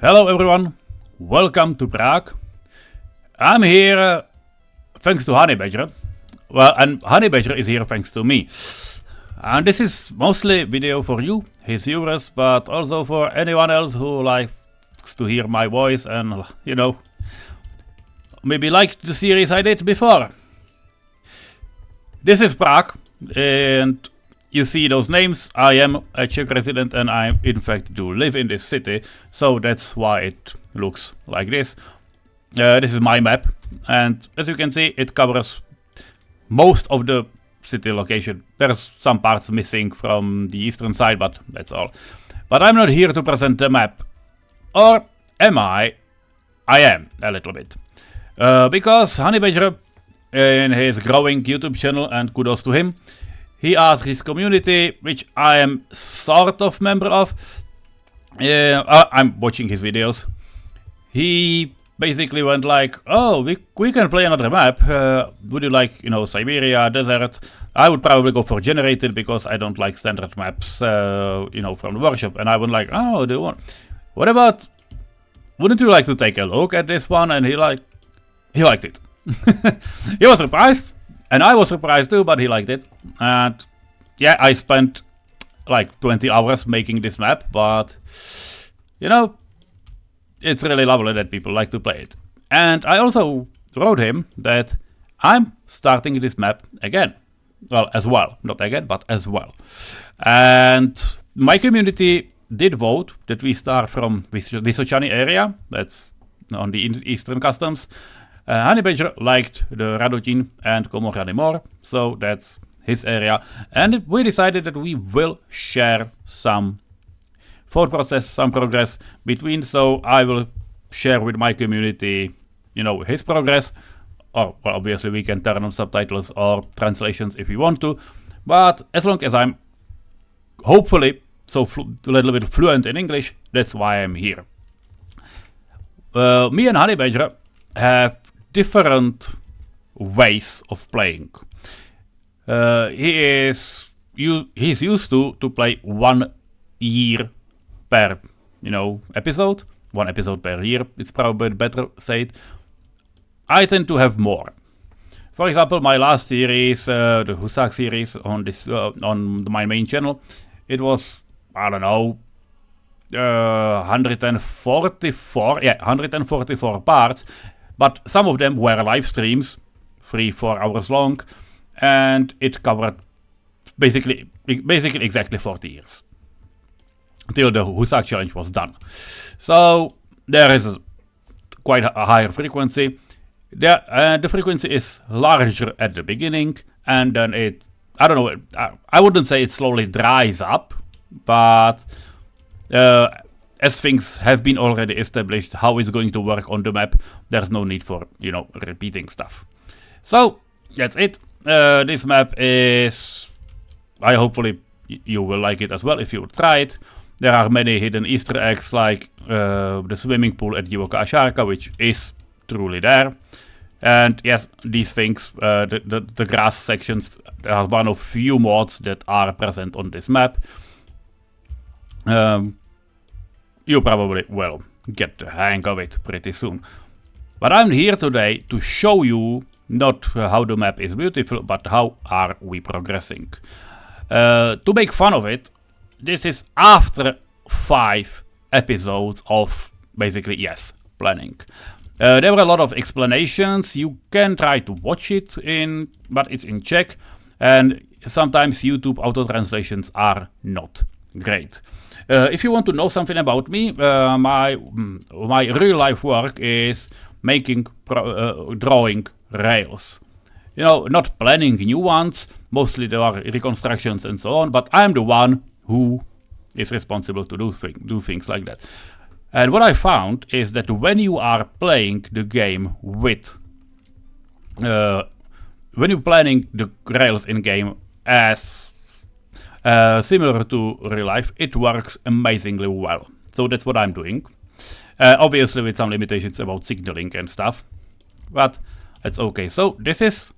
Hello everyone, welcome to Prague. I'm here thanks to Honey Badger. Well, and Honey Badger is here thanks to me. And this is mostly video for you, his viewers, but also for anyone else who likes to hear my voice and, you know, maybe liked the series I did before. This is Prague, and you see those names. I am a Czech resident and I in fact do live in this city, so that's why it looks like this. This is my map, and as you can see it covers most of the city location. There's some parts missing from the eastern side, but that's all. But I'm not here to present the map. Or am I? I am, a little bit. Because Honey Badger, in his growing YouTube channel, and kudos to him, he asked his community, which I am sort of member of. I'm watching his videos. He basically went like, oh, we can play another map. Would you like, you know, Siberia, desert? I would probably go for generated because I don't like standard maps, you know, from the workshop. And I went like, oh, do you want? What about? Wouldn't you like to take a look at this one? And he liked it. He was surprised. And I was surprised too, but he liked it. And yeah, I spent like 20 hours making this map, but you know, it's really lovely that people like to play it. And I also wrote him that I'm starting this map again. Well, as well. Not again, but as well. And my community did vote that we start from Vysočany area. That's on the eastern customs. Honey Badger liked the Radotín and Comrade more, so that's his area. And we decided that we will share some thought process, some progress between. So I will share with my community, you know, his progress. Or, well, obviously we can turn on subtitles or translations if we want to. But as long as I'm hopefully a little bit fluent in English, that's why I'm here. Me and Honey Badger have different ways of playing. He's used to play 1 year per, you know, episode. 1 episode per year. It's probably better said. I tend to have more. For example, my last series, the Husak series on this on my main channel, it was, I don't know, 144 parts. But some of them were live streams, 3-4 hours long, and it covered basically exactly 40 years. Till the Husak challenge was done. So there is quite a higher frequency. The frequency is larger at the beginning, and then it, I don't know, I wouldn't say it slowly dries up, but as things have been already established how it's going to work on the map, there's no need for, you know, repeating stuff. So that's it. This map is, hopefully you will like it as well if you try it. There are many hidden Easter eggs, like the swimming pool at Divoká Šárka, which is truly there. And yes, these things, the grass sections, are one of few mods that are present on this map. You probably will get the hang of it pretty soon. But I'm here today to show you not how the map is beautiful, but how are we progressing. To make fun of it, this is after 5 episodes of basically, yes, planning. There were a lot of explanations. You can try to watch it but it's in Czech, and sometimes YouTube auto translations are not great. If you want to know something about me, my real life work is making, drawing rails. You know, not planning new ones, mostly there are reconstructions and so on, but I'm the one who is responsible to do things like that. And what I found is that when you are playing the game with, when you're planning the rails in game as similar to real life, it works amazingly well. So that's what I'm doing. Obviously with some limitations about signaling and stuff, but that's okay. So this is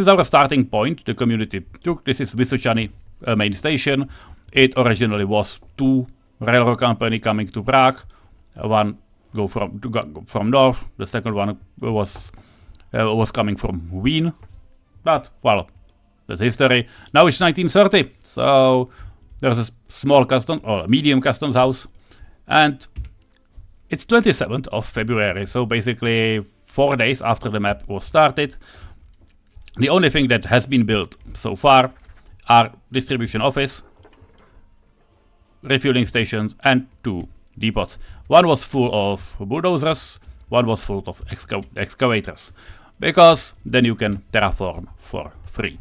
our starting point. The community took, this is Vysočany main station. It originally was 2 railroad company coming to Prague. one go from north, the second one was coming from Wien, but well, that's history. Now it's 1930, so there's a small custom or a medium customs house, and it's 27th of February, so basically 4 days after the map was started. The only thing that has been built so far are distribution office, refueling stations, and 2 depots. One was full of bulldozers, one was full of excavators, because then you can terraform for free.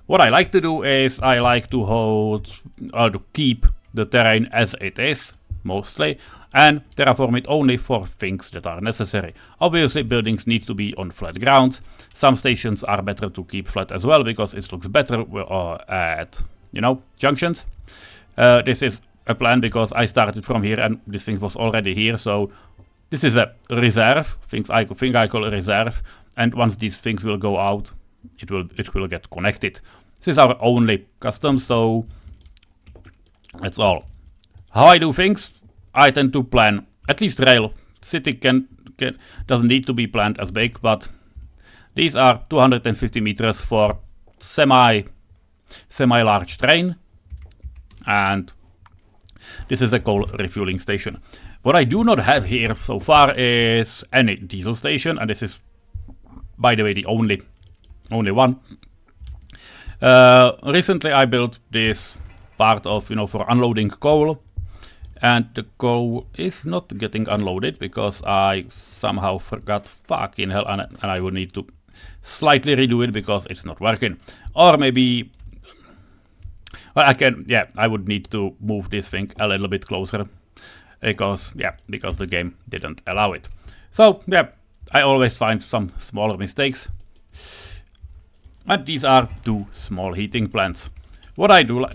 What I like to do is I like to hold or to keep the terrain as it is, mostly, and terraform it only for things that are necessary. Obviously, buildings need to be on flat ground. Some stations are better to keep flat as well, because it looks better at, you know, junctions. This is a plan because I started from here and this thing was already here, so this is a reserve, I call a reserve, and once these things will go out, it will get connected. This is our only custom, so that's all. How I do things, I tend to plan, at least rail. City doesn't need to be planned as big, but these are 250 meters for semi-large train, and this is a coal refueling station. What I do not have here so far is any diesel station, and this is, by the way, the only one. Recently I built this part of, you know, for unloading coal, and the coal is not getting unloaded because I somehow forgot, fucking hell, and I will need to slightly redo it because it's not working. Or maybe, well, I would need to move this thing a little bit closer because the game didn't allow it. So yeah, I always find some smaller mistakes. And these are 2 small heating plants. What I do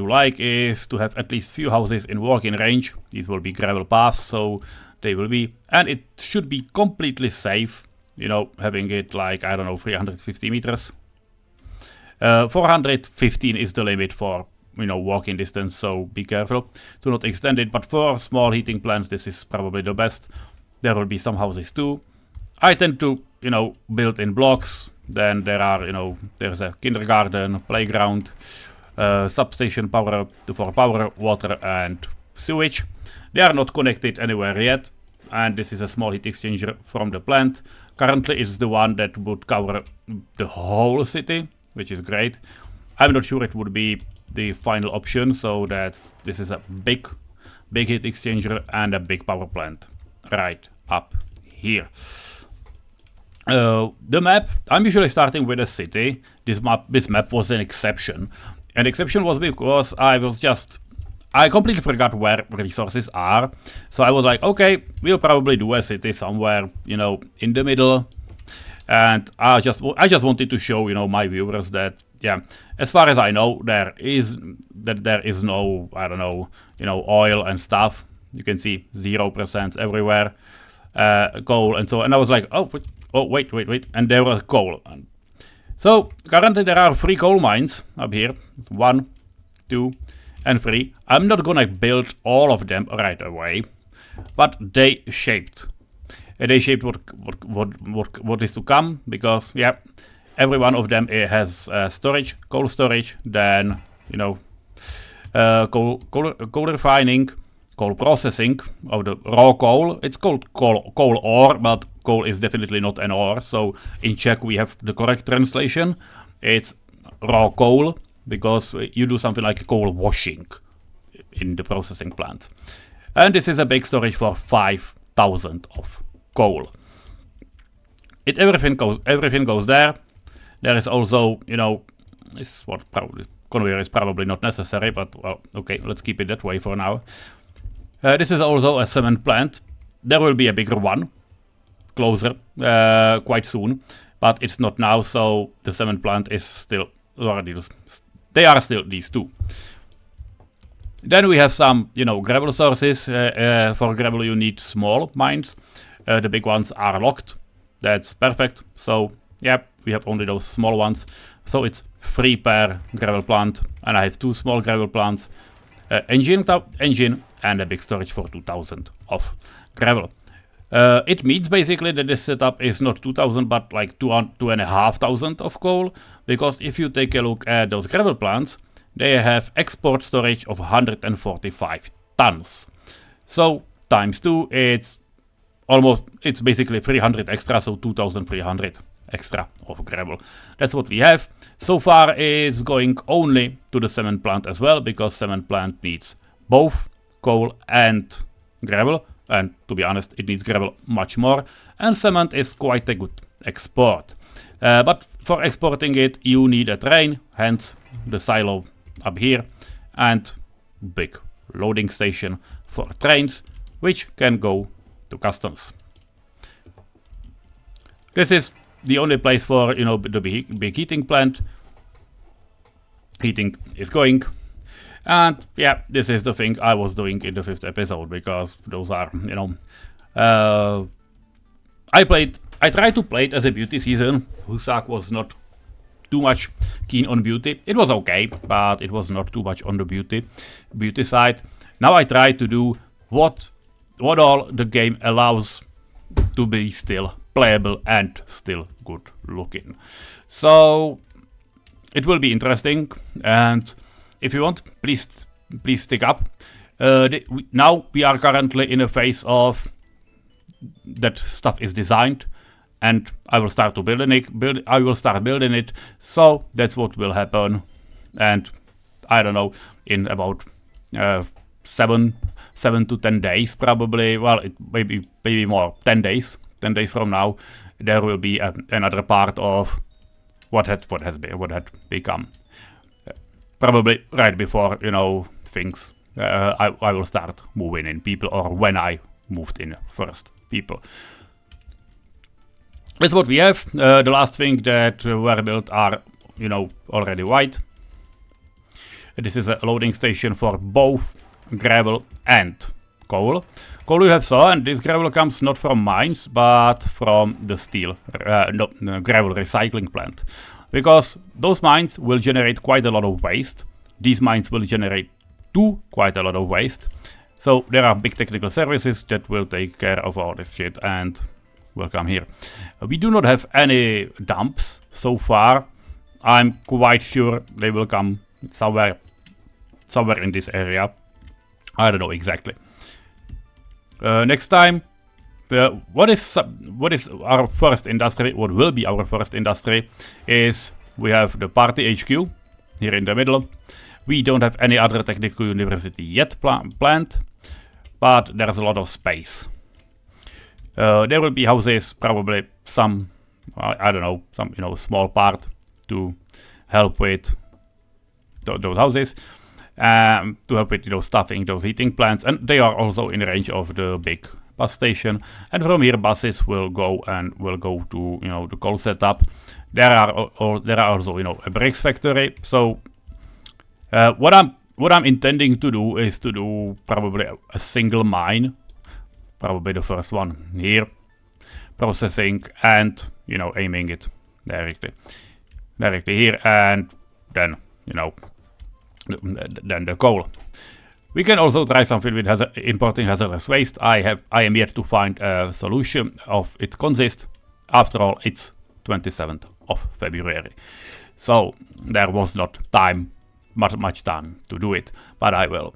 like is to have at least few houses in walking range. These will be gravel paths, so they will be, and it should be completely safe, you know, having it like, I don't know, 350 meters. 415 is the limit for, you know, walking distance, so be careful to not extend it, but for small heating plants this is probably the best. There will be some houses too. I tend to, you know, build in blocks. Then there are, you know, there's a kindergarten, playground, substation for power, water, and sewage. They are not connected anywhere yet, and this is a small heat exchanger from the plant. Currently it's the one that would cover the whole city, which is great. I'm not sure it would be the final option, so that this is a big heat exchanger and a big power plant right up here. The map, I'm usually starting with a city. This map was an exception. An exception was because I completely forgot where resources are. So I was like, okay, we'll probably do a city somewhere, you know, in the middle. And I just wanted to show, you know, my viewers that, yeah, as far as I know, there is no, I don't know, you know, oil and stuff. You can see 0% everywhere, coal and so. And I was like, oh wait, and there was coal. So currently there are 3 coal mines up here, 1, 2, and 3. I'm not gonna build all of them right away, but they shaped. They shaped what is to come, because yeah, every one of them has storage, coal storage, then, you know, coal refining, coal processing of the raw coal. It's called coal ore, but coal is definitely not an ore. So in Czech we have the correct translation. It's raw coal, because you do something like coal washing in the processing plant. And this is a big storage for 5,000 of coal. Everything goes there. There is also, you know, conveyor is probably not necessary, but well, okay, let's keep it that way for now. This is also a cement plant. There will be a bigger one, closer, quite soon, but it's not now, so the cement plant is still, they are still these 2. Then we have some, you know, gravel sources. For gravel you need small mines. The big ones are locked. That's perfect. So yeah, we have only those small ones. So it's 3 per gravel plant, and I have 2 small gravel plants. Engine and a big storage for 2000 of gravel. It means basically that this setup is not 2000 but like 2,500 of coal, because if you take a look at those gravel plants, they have export storage of 145 tons. So times 2, it's basically 300 extra, so 2,300 extra of gravel. That's what we have. So far it's going only to the cement plant as well, because cement plant needs both coal and gravel, and to be honest it needs gravel much more, and cement is quite a good export. But for exporting it you need a train, hence the silo up here, and big loading station for trains which can go to customs. This is the only place for, you know, the big heating plant. Heating is going. And yeah, this is the thing I was doing in the 5th episode, because those are, you know, I tried to play it as a beauty season. Husak was not too much keen on beauty. It was okay, but it was not too much on the beauty side. Now I try to do what all the game allows to be still playable and still good looking. So it will be interesting, and if you want, please stick up. Now we are currently in a phase of that stuff is designed, and I will start to I will start building it. So that's what will happen, and I don't know, in about 7 to 10 days probably. Well, it maybe more. 10 days. 10 days from now, there will be another part of what had become. Probably right before, you know, things. I will start moving in people, or when I moved in first people. That's what we have. The last thing that were built are, you know, already white. This is a loading station for both gravel and coal. Coal you have saw, and this gravel comes not from mines, but from the gravel recycling plant. Because those mines will generate quite a lot of waste. These mines will generate quite a lot of waste. So there are big technical services that will take care of all this shit and will come here. We do not have any dumps so far. I'm quite sure they will come somewhere in this area. I don't know exactly. Next time, what is our first industry? What will be our first industry is we have the party HQ here in the middle. We don't have any other technical university yet planned, but there's a lot of space. There will be houses, probably some, I don't know, some, you know, small part to help with those houses. To help with, you know, staffing those heating plants, and they are also in range of the big bus station. And from here, buses will go to, you know, the coal setup. There are also, you know, a bricks factory. So what I'm intending to do is to do probably a single mine, probably the first one here, processing and, you know, aiming it directly here, and then, you know, than the coal. We can also try something with importing hazardous waste. I am yet to find a solution of it consists. After all, it's 27th of February. So there was not much time to do it, but I will.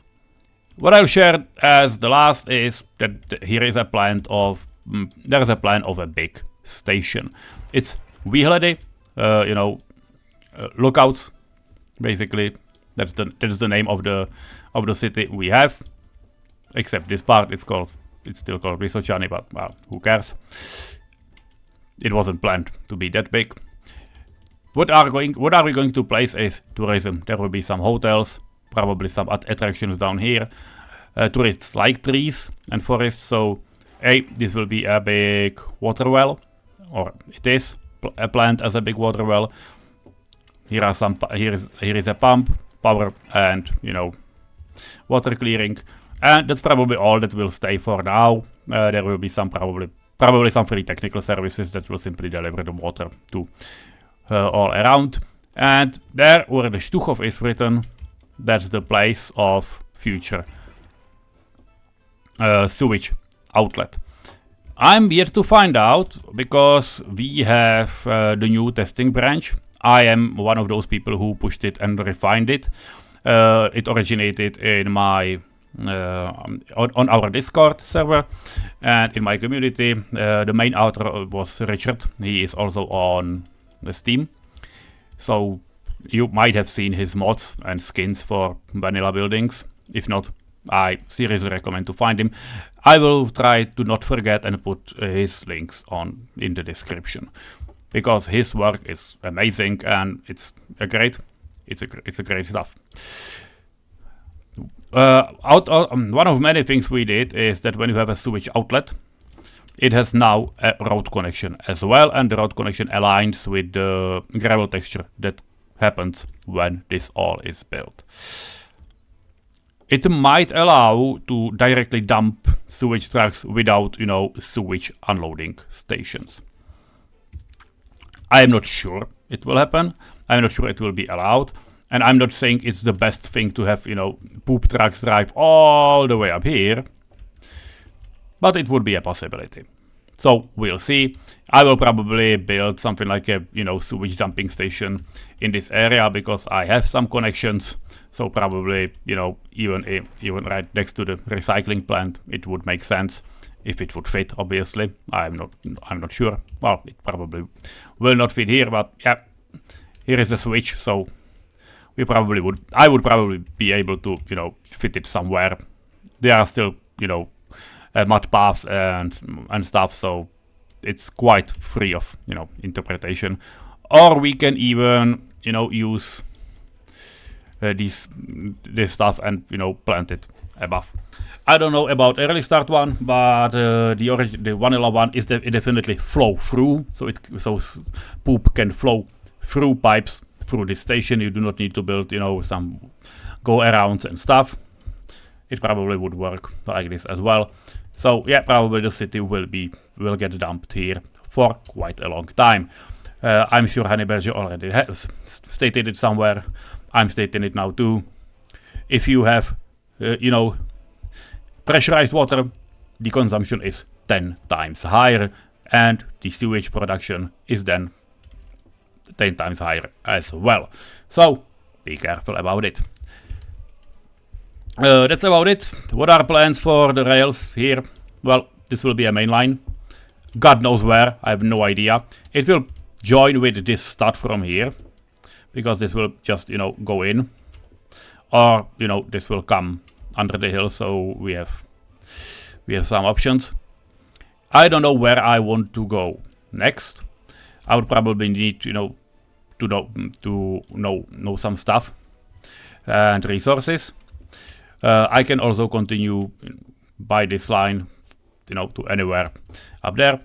What I'll share as the last is that here is a plan of a big station. It's Výhledy, you know, lookouts, basically. That is the name of the city we have, except this part it's still called Vysočany, but well, who cares? It wasn't planned to be that big. What are we going to place is tourism. There will be some hotels, probably some attractions down here. Tourists like trees and forests, so this will be a big water well, or it is planned as a big water well. Here is a pump, power, and, you know, water clearing, and that's probably all that will stay for now. There will be some probably some free technical services that will simply deliver the water to all around. And there where the Stuchov is written, that's the place of future sewage outlet. I'm yet to find out because we have the new testing branch. I am one of those people who pushed it and refined it. It originated in my on our Discord server and in my community. The main author was Richard. He is also on the Steam, so you might have seen his mods and skins for vanilla buildings. If not, I seriously recommend to find him. I will try to not forget and put his links in the description, because his work is amazing and it's a great stuff. One of many things we did is that when you have a sewage outlet, it has now a road connection as well, and the road connection aligns with the gravel texture that happens when this all is built. It might allow to directly dump sewage trucks without, sewage unloading stations. I am not sure it will happen. I'm not sure it will be allowed. And I'm not saying it's the best thing to have, poop trucks drive all the way up here. But it would be a possibility. So we'll see. I will probably build something like a, sewage dumping station in this area because I have some connections. So probably, even right next to the recycling plant, it would make sense if it would fit. Obviously, I'm not sure. Well, it probably will not fit here, but yeah, here is the switch. So I would probably be able to, fit it somewhere. There are still, mud paths and stuff, so it's quite free of, interpretation. Or we can even, use this stuff and, plant it above. I don't know about early start one, but the vanilla one is definitely flow through, so poop can flow through pipes through this station. You do not need to build, some go arounds and stuff. It probably would work like this as well. So yeah, probably the city will get dumped here for quite a long time. I'm sure Honeyberger already has stated it somewhere. I'm stating it now too. If you have, pressurized water, the consumption is 10 times higher, and the sewage production is then 10 times higher as well. So be careful about it. That's about it. What are plans for the rails here? Well, this will be a main line. God knows where, I have no idea. It will join with this stud from here, because this will just, go in. Or, this will come under the hill, so we have some options. I don't know where I want to go next. I would probably need, to know some stuff and resources. I can also continue by this line, to anywhere up there.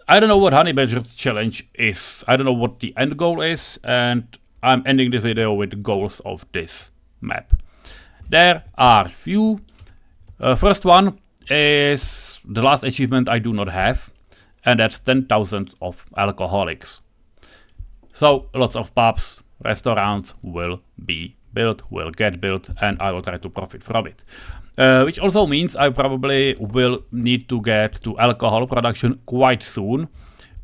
I don't know what Honeyberger's challenge is. I don't know what the end goal is, and I'm ending this video with the goals of this map. There are few. First one is the last achievement I do not have, and that's 10,000 of alcoholics. So lots of pubs, restaurants will get built, and I will try to profit from it. Which also means I probably will need to get to alcohol production quite soon,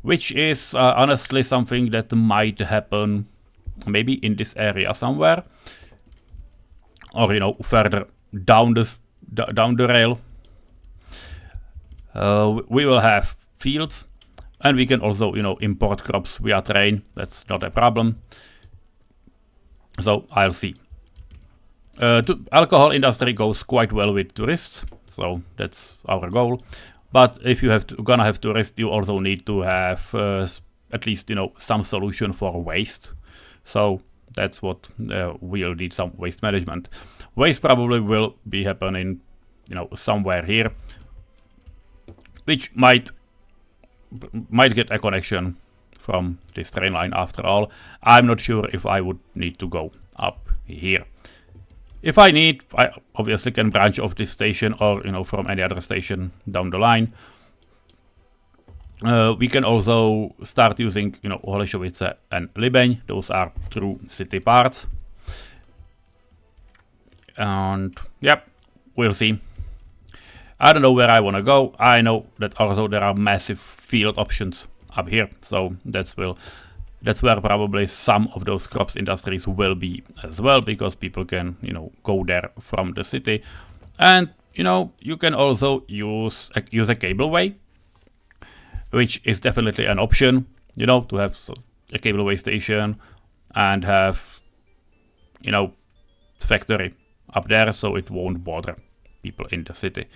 which is honestly something that might happen maybe in this area somewhere, or further down the rail. We will have fields, and we can also import crops via train. That's not a problem. So I'll see. Alcohol industry goes quite well with tourists, so that's our goal. But if you gonna have tourists, you also need to have at least some solution for waste. So that's what we'll need, some waste management. Waste probably will be happening, somewhere here, which might get a connection from this train line after all. I'm not sure if I would need to go up here. If I need, I obviously can branch off this station or from any other station down the line. We can also start using Holešovice and Libeň. Those are true city parts. And yep, we'll see. I don't know where I want to go. I know that also there are massive field options up here, so that's where probably some of those crops industries will be as well, because people can, you know, go there from the city. And, you know, you can also use a cableway, which is definitely an option, you know, to have a cableway station and have, you know, factory up there, so it won't bother people in the city.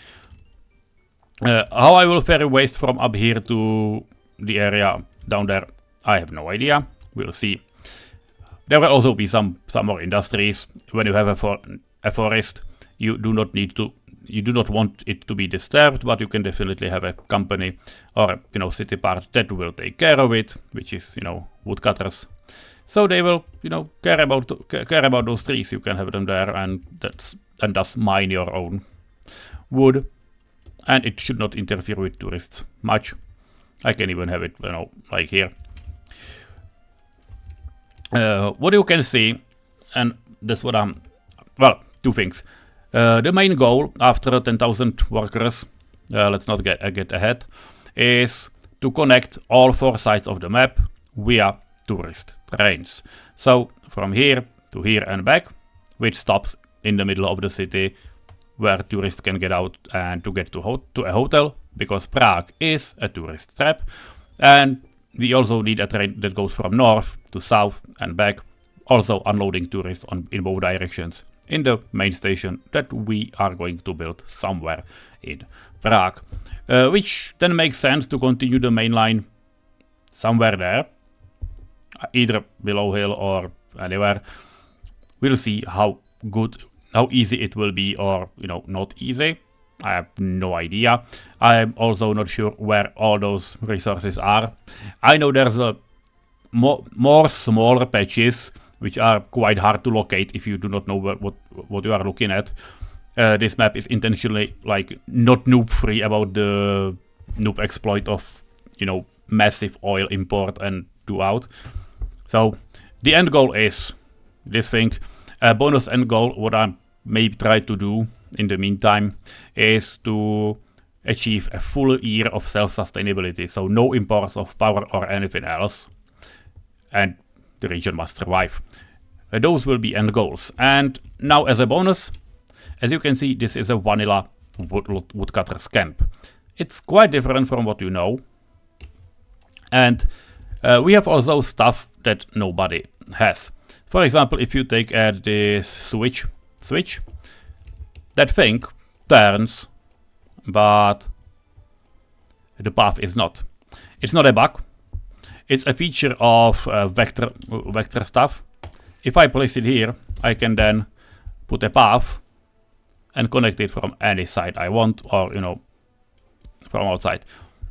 How I will ferry waste from up here to the area down there, I have no idea. We'll see. There will also be some more industries. When you have a forest, you do not want it to be disturbed, but you can definitely have a company or, you know, city part that will take care of it, which is, you know, woodcutters. So they will, you know, care about those trees. You can have them there, and thus mine your own wood, and it should not interfere with tourists much. I can even have it, you know, like here. What you can see, and that's what well, two things. The main goal after 10,000 workers, let's not get ahead, is to connect all 4 sides of the map via tourist trains. So from here to here and back, which stops in the middle of the city where tourists can get out and to get to a hotel, because Prague is a tourist trap. And we also need a train that goes from north to south and back, also unloading tourists in both directions in the main station that we are going to build somewhere in Prague. Which then makes sense to continue the main line somewhere there, either below hill or anywhere. We'll see how easy it will be, or, you know, not easy. I have no idea. I'm also not sure where all those resources are. I know there's a more smaller patches which are quite hard to locate if you do not know what you are looking at. This map is intentionally like not noob free about the noob exploit of, you know, massive oil import and do out. So the end goal is this thing. Bonus end goal, what I may try to do in the meantime, is to achieve a full year of self-sustainability. So no imports of power or anything else. And the region must survive. Those will be end goals. And now as a bonus, as you can see, this is a vanilla woodcutter's camp. It's quite different from what you know. And we have also stuff that nobody has. For example, if you take this switch, that thing turns, but the path is not. It's not a bug. It's a feature of vector stuff. If I place it here, I can then put a path and connect it from any side I want, or, you know, from outside.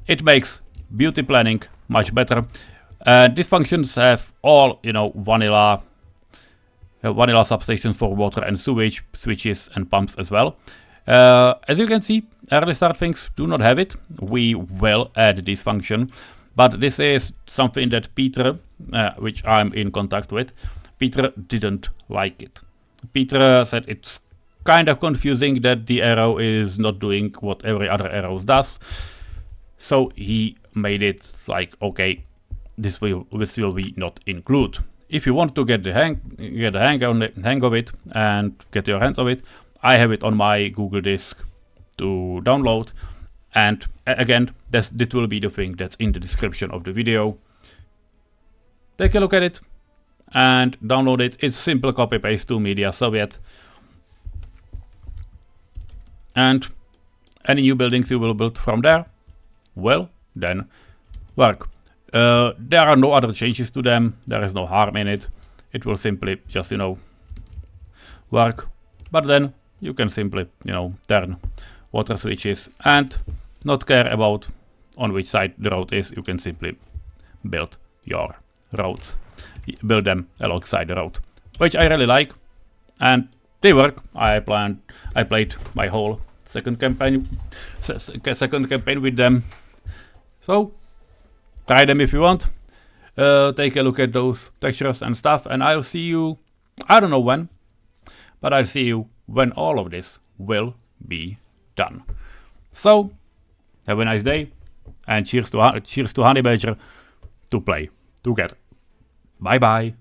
It makes beauty planning much better. These functions have all, you know, vanilla substations for water and sewage, switches and pumps as well. As you can see, early start things do not have it. We will add this function, but this is something that Peter, which I'm in contact with, Peter didn't like it. Peter said it's kind of confusing that the arrow is not doing what every other arrow does. So he made it like, okay, this will we not include. If you want to get the hang of it and get your hands on it, I have it on my Google Disk to download. And again, this will be the thing that's in the description of the video. Take a look at it and download it. It's simple copy paste to Media Soviet. And any new buildings you will build from there, well, then work. There are no other changes to them. There is no harm in it. It will simply just, you know, work. But then you can simply, you know, turn water switches and not care about on which side the road is. You can simply build your roads. Build them alongside the road, which I really like. And they work. I played my whole second campaign with them. So try them if you want. Take a look at those textures and stuff, and I'll see you, I don't know when, but I'll see you when all of this will be done. So, have a nice day, and cheers to Honey Badger to play together. Bye bye.